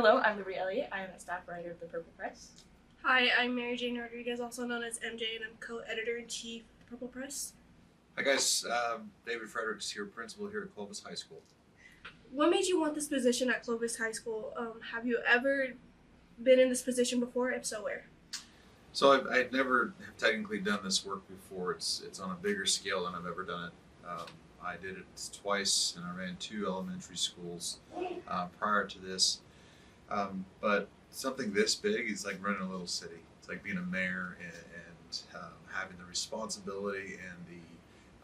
Hello, I'm Libby Elliott. I am a staff writer of the Purple Press. Hi, I'm Mary Jane Rodriguez, also known as MJ, and I'm co-editor-in-chief of the Purple Press. Hi guys, David Fredericks here, principal here at Clovis High School. What made you want this position at Clovis High School? Have you ever been in this position before? If so, where? So I've never have technically done this work before. It's on a bigger scale than I've ever done it. I did it twice, and I ran 2 elementary schools prior to this. But something this big is like running a little city. It's like being a mayor and having the responsibility and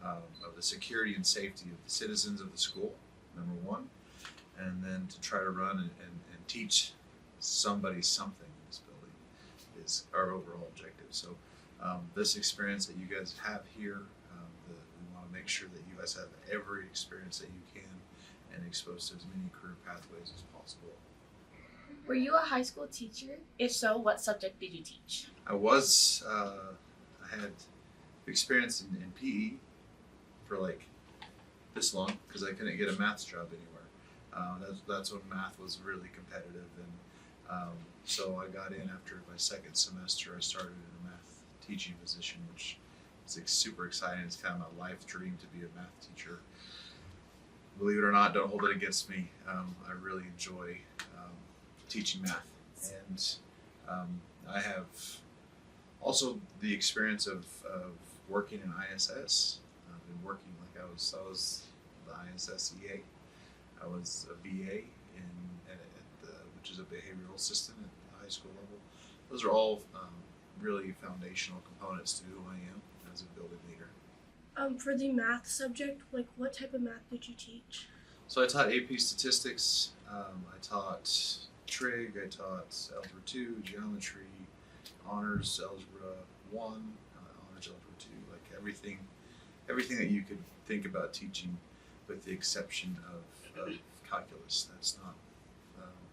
of the security and safety of the citizens of the school, number one, and then to try to run and teach somebody something in this building is our overall objective. So this experience that you guys have here, we want to make sure that you guys have every experience that you can and exposed to as many career pathways as possible. Were you a high school teacher? If so, what subject did you teach? I had experience in PE for like this long because I couldn't get a math job anywhere. That's when math was really competitive, and so I got in after my second semester. I started in a math teaching position, which is super exciting. It's kind of my life dream to be a math teacher. Believe it or not, don't hold it against me. I really enjoy teaching math, and I have also the experience of working in ISS. I've been working like I was the ISS EA. I was a BA which is a behavioral assistant at the high school level. Those are all really foundational components to who I am as a building leader. For the math subject, what type of math did you teach? So I taught AP statistics. I taught trig. I taught algebra 2, geometry, honors algebra 1, honors algebra 2, like everything that you could think about teaching, with the exception of calculus. That's not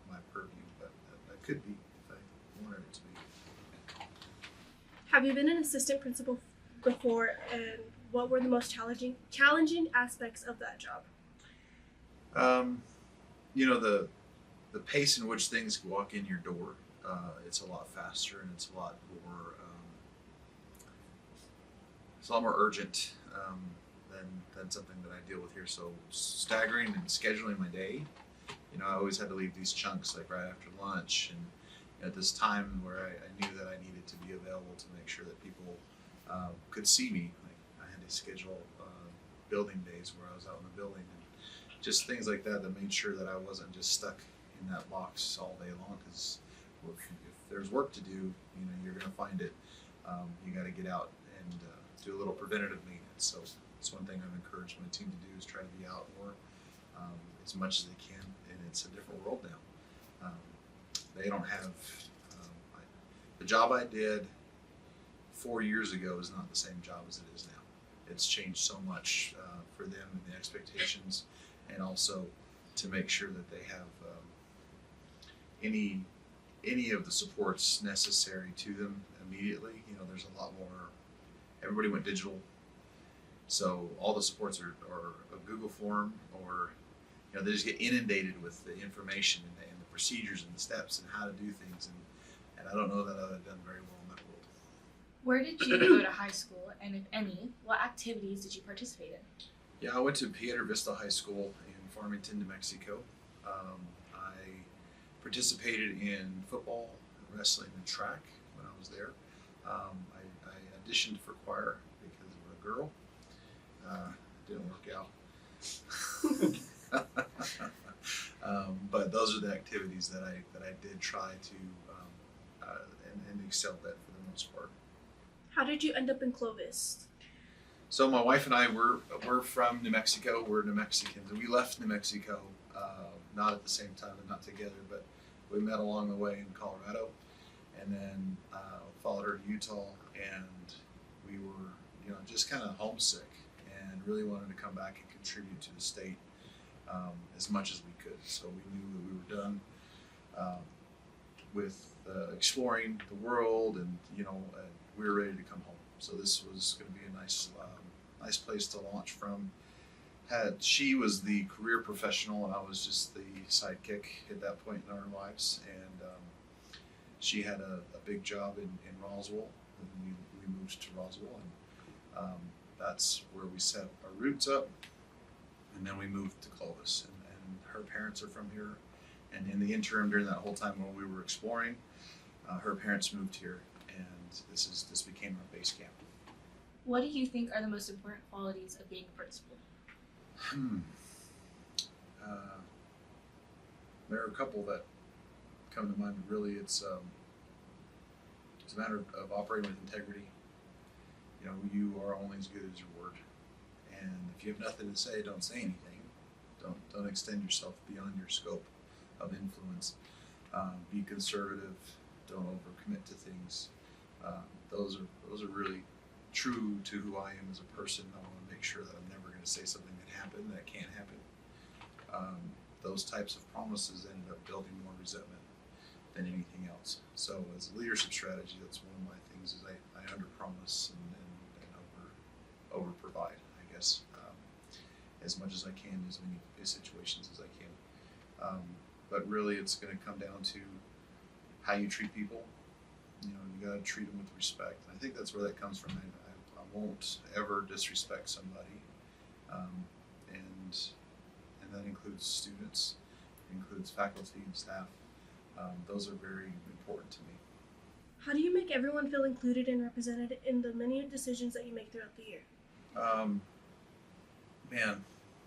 my purview, but that could be if I wanted it to be. Have you been an assistant principal before, and what were the most challenging aspects of that job? The pace in which things walk in your door, it's a lot faster and it's a lot more urgent than something that I deal with here. So staggering and scheduling my day, I always had to leave these chunks like right after lunch, and at this time where I knew that I needed to be available to make sure that people could see me. Like I had to schedule building days where I was out in the building, and just things like that made sure that I wasn't just stuck in that box all day long, because if there's work to do, you're going to find it. You got to get out and do a little preventative maintenance. So it's one thing I've encouraged my team to do, is try to be out more as much as they can, and it's a different world now. They don't have the job I did 4 years ago is not the same job as it is now. It's changed so much for them and the expectations, and also to make sure that they have any of the supports necessary to them immediately. There's a lot more. Everybody went digital, so all the supports are a Google form, or they just get inundated with the information and the procedures and the steps and how to do things, and I don't know that I've done very well in that world. Where did you go to high school, and if any, what activities did you participate in? Yeah, I went to Piedra Vista High School in Farmington, New Mexico. I participated in football, wrestling, and track when I was there. I auditioned for choir because of a girl. Didn't work out. But those are the activities that I did try to and excelled at for the most part. How did you end up in Clovis? So my wife and I we're from New Mexico. We're New Mexicans. We left New Mexico not at the same time and not together, but we met along the way in Colorado, and then followed her to Utah, and we were just kind of homesick and really wanted to come back and contribute to the state as much as we could. So we knew that we were done with exploring the world, and we were ready to come home. So this was going to be a nice place to launch from. she was the career professional and I was just the sidekick at that point in our lives. And she had a big job in Roswell, and we moved to Roswell, and that's where we set our roots up. And then we moved to Clovis, and her parents are from here. And in the interim, during that whole time when we were exploring, her parents moved here, and this became our base camp. What do you think are the most important qualities of being a principal? There are a couple that come to mind. Really, it's a matter of operating with integrity. You know, you are only as good as your word, and if you have nothing to say, don't say anything. Don't extend yourself beyond your scope of influence. Be conservative. Don't overcommit to things. Those are really true to who I am as a person. I want to make sure that I'm never going to say something that can't happen. Those types of promises ended up building more resentment than anything else. So as a leadership strategy, that's one of my things is I under promise and over provide, I guess, as much as I can, as many situations as I can. But really it's going to come down to how you treat people. You know, you got to treat them with respect. And I think that's where that comes from. I won't ever disrespect somebody. And that includes students, it includes faculty and staff. Those are very important to me. How do you make everyone feel included and represented in the many decisions that you make throughout the year? Man,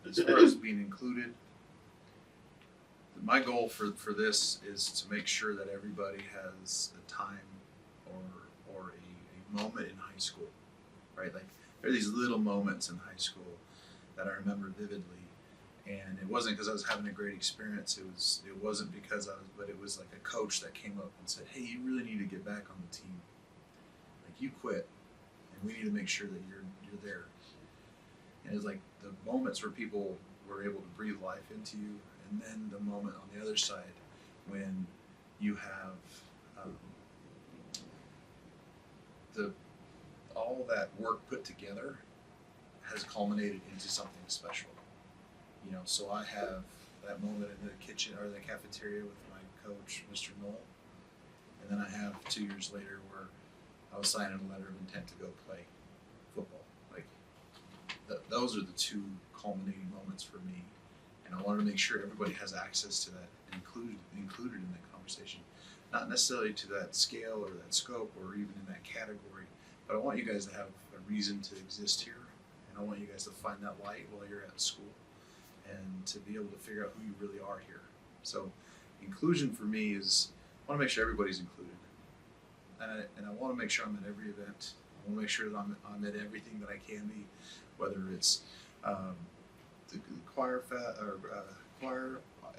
as far as being included, my goal for this is to make sure that everybody has a time or a moment in high school, right? Like there are these little moments in high school that I remember vividly, and it wasn't because I was having a great experience. It wasn't because but it was like a coach that came up and said, "Hey, you really need to get back on the team. Like you quit, and we need to make sure that you're there." And it's like the moments where people were able to breathe life into you, and then the moment on the other side when you have all that work put together has culminated into something special. You know, so I have that moment in the kitchen or the cafeteria with my coach, Mr. Knoll, and then I have 2 years later where I was signing a letter of intent to go play football. Like those are the two culminating moments for me, and I wanted to make sure everybody has access to that, included in that conversation, not necessarily to that scale or that scope or even in that category, but I want you guys to have a reason to exist here, and I want you guys to find that light while you're at school, and to be able to figure out who you really are here. So inclusion for me is, I want to make sure everybody's included. And I want to make sure I'm at every event. I want to make sure that I'm at everything that I can be, whether it's the choir,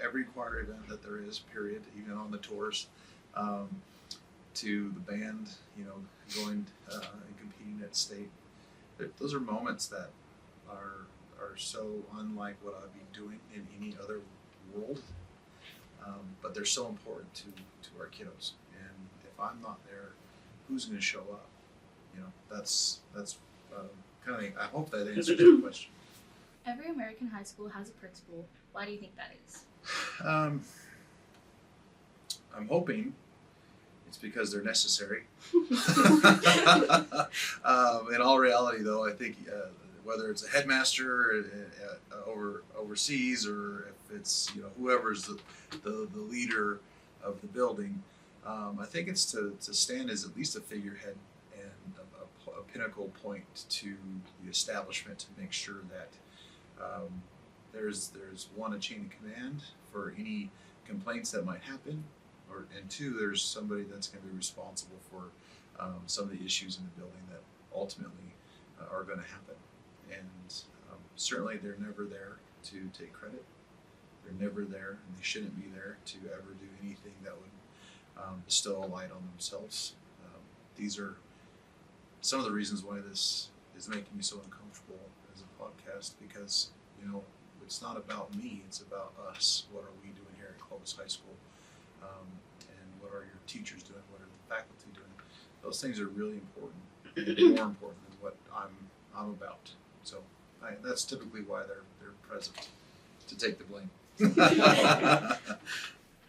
every choir event that there is, period, even on the tours, to the band, you know, going and competing at state. Those are moments that are so unlike what I'd be doing in any other world, but they're so important to our kiddos. And if I'm not there, who's going to show up? You know, that's kind of. I hope that answers your question. Every American high school has a principal. Why do you think that is? I'm hoping it's because they're necessary. In all reality, though, I think whether it's a headmaster overseas or if it's, you know, whoever's the leader of the building, I think it's to stand as at least a figurehead and a pinnacle point to the establishment to make sure that there's one, a chain of command for any complaints that might happen, and two, there's somebody that's going to be responsible for some of the issues in the building that ultimately are going to happen. And certainly they're never there to take credit. They're never there, and they shouldn't be there to ever do anything that would bestow a light on themselves. These are some of the reasons why this is making me so uncomfortable as a podcast, because, you know, it's not about me, it's about us. What are we doing here at Clovis High School? And what are your teachers doing? What are the faculty doing? Those things are really important, and more important than what I'm about. So That's typically why they're present, to take the blame.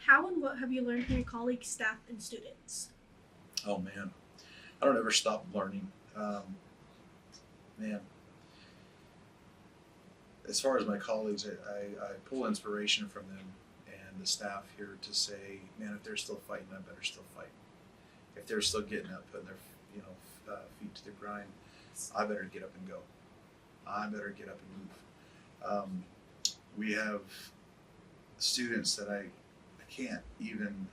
How and what have you learned from your colleagues, staff, and students? Oh man, I don't ever stop learning. Man, as far as my colleagues, I pull inspiration from them and the staff here to say, man, if they're still fighting, I better still fight. If they're still getting up, putting their feet to the grind, I better get up and go. I better get up and move. We have students that I can't even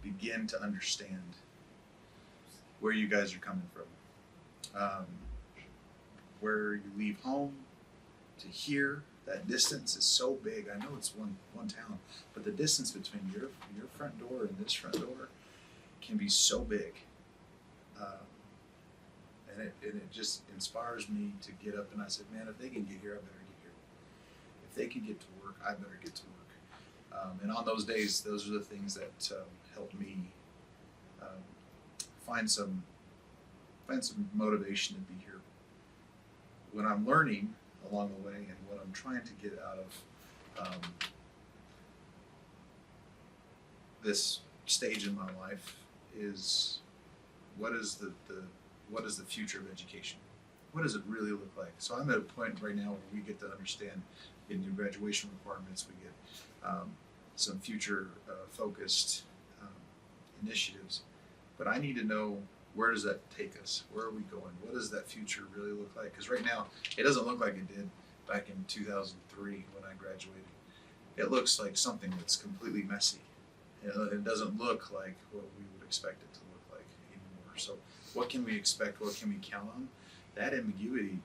begin to understand where you guys are coming from. Where you leave home to here, that distance is so big. I know it's one town, but the distance between your front door and this front door can be so big. And it just inspires me to get up, and I said, man, if they can get here, I better get here. If they can get to work, I better get to work. And on those days, those are the things that help me find some motivation to be here. When I'm learning along the way, and what I'm trying to get out of this stage in my life is what is the future of education? What does it really look like? So I'm at a point right now where we get to understand in new graduation requirements, we get some future focused initiatives, but I need to know, where does that take us? Where are we going? What does that future really look like? Because right now, it doesn't look like it did back in 2003 when I graduated. It looks like something that's completely messy. It doesn't look like what we would expect it to look like anymore. So what can we expect? What can we count on? That ambiguity,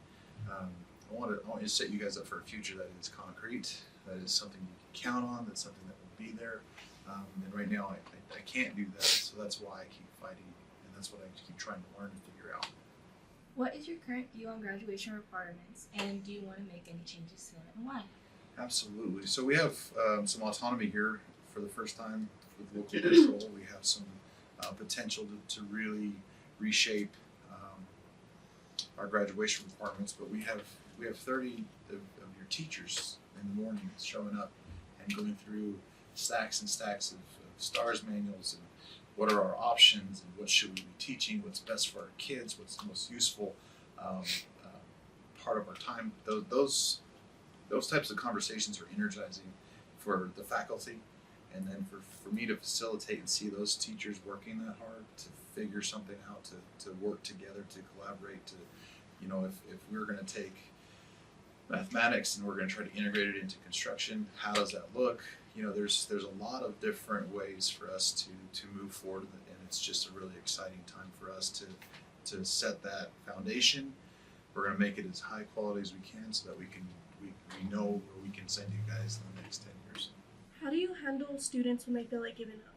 I want to set you guys up for a future that is concrete, that is something you can count on, that's something that will be there. And right now, I can't do that, so that's why I keep fighting. That's what I keep trying to learn and figure out. What is your current view on graduation requirements, and do you want to make any changes to them, and why? Absolutely. So we have some autonomy here for the first time with local control. We have some potential to really reshape our graduation requirements, but we have 30 of your teachers in the morning showing up and going through stacks and stacks of STARS manuals and what are our options and what should we be teaching, what's best for our kids, what's the most useful part of our time. Those types of conversations are energizing for the faculty, and then for me to facilitate and see those teachers working that hard to figure something out, to work together, to collaborate, to, if we're going to take mathematics and we're going to try to integrate it into construction, how does that look? There's a lot of different ways for us to move forward, and it's just a really exciting time for us to set that foundation. We're going to make it as high quality as we can, so that we know where we can send you guys in the next 10 years. How do you handle students when they feel like giving up?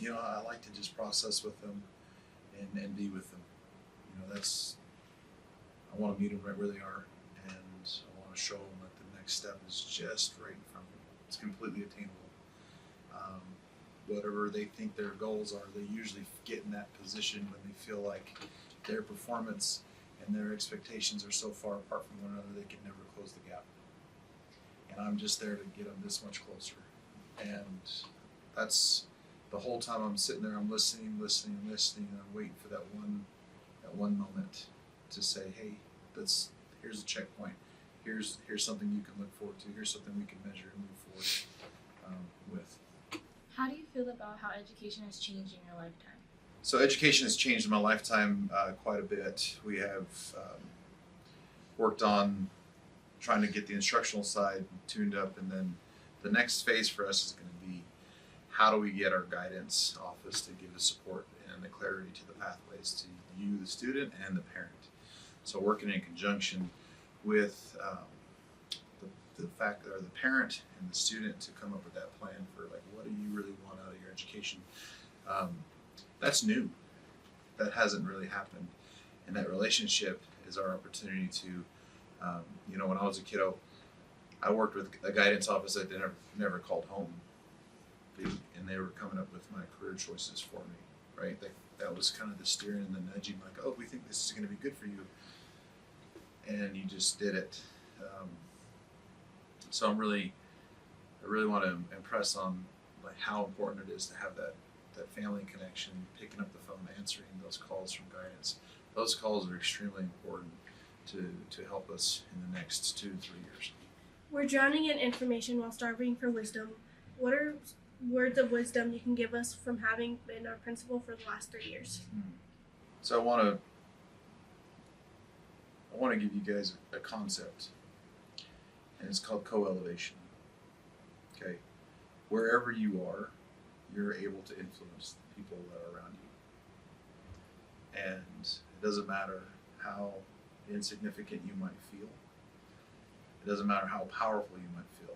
I like to just process with them and be with them. I want to meet them right where they are, and I want to show them that the next step is just right in front of them. It's completely attainable. Whatever they think their goals are, they usually get in that position when they feel like their performance and their expectations are so far apart from one another they can never close the gap. And I'm just there to get them this much closer. And that's the whole time I'm sitting there, I'm listening, and I'm waiting for that one moment to say, hey, here's a checkpoint. Here's something you can look forward to. Here's something we can measure and move forward with. How do you feel about how education has changed in your lifetime? So education has changed in my lifetime quite a bit. We have worked on trying to get the instructional side tuned up, and then the next phase for us is going to be, how do we get our guidance office to give the support and the clarity to the pathways to you, the student, and the parent. So working in conjunction with the parent and the student to come up with that plan for, like, what do you really want out of your education? That's new. That hasn't really happened. And that relationship is our opportunity to, when I was a kiddo, I worked with a guidance office that they never called home. And they were coming up with my career choices for me, right? that was kind of the steering and the nudging, like, oh, we think this is going to be good for you, and you just did it. So I really want to impress on like how important it is to have that family connection, picking up the phone, answering those calls from guidance. Those calls are extremely important to help us in the next 2 to 3 years. We're drowning in information while starving for wisdom. What are words of wisdom you can give us from having been our principal for the last 3 years? So I want to give you guys a concept, and it's called co-elevation. Okay, wherever you are, you're able to influence the people that are around you, and it doesn't matter how insignificant you might feel. It doesn't matter how powerful you might feel.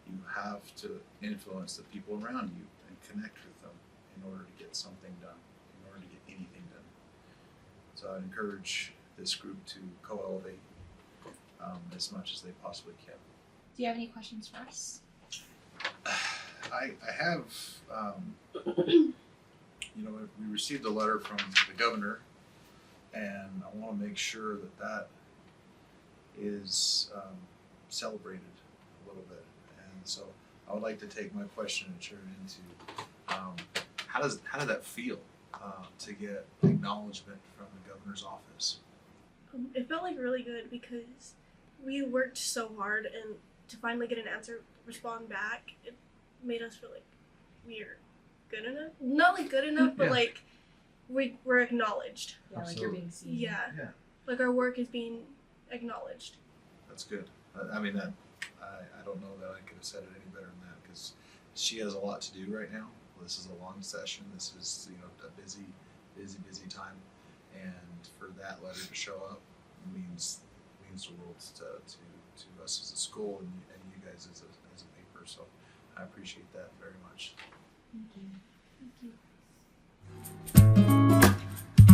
You have to influence the people around you and connect with them in order to get something done, in order to get anything done. So I'd encourage this group to co-elevate as much as they possibly can. Do you have any questions for us? I have, we received a letter from the governor, and I want to make sure that is celebrated a little bit. And so I would like to take my question and turn it into how did that feel to get acknowledgement from the governor's office? It felt like really good because we worked so hard, and to finally get an answer, respond back, it made us feel like we're good enough. Not like good enough, but like we're acknowledged. Yeah, like you're being seen. Yeah. Yeah. Like our work is being acknowledged. That's good. I mean, I don't know that I could have said it any better than that, because she has a lot to do right now. This is a long session. This is a busy time, and for that letter to show up means the world to us as a school and you guys as a paper. So I appreciate that very much. Thank you. Thank you.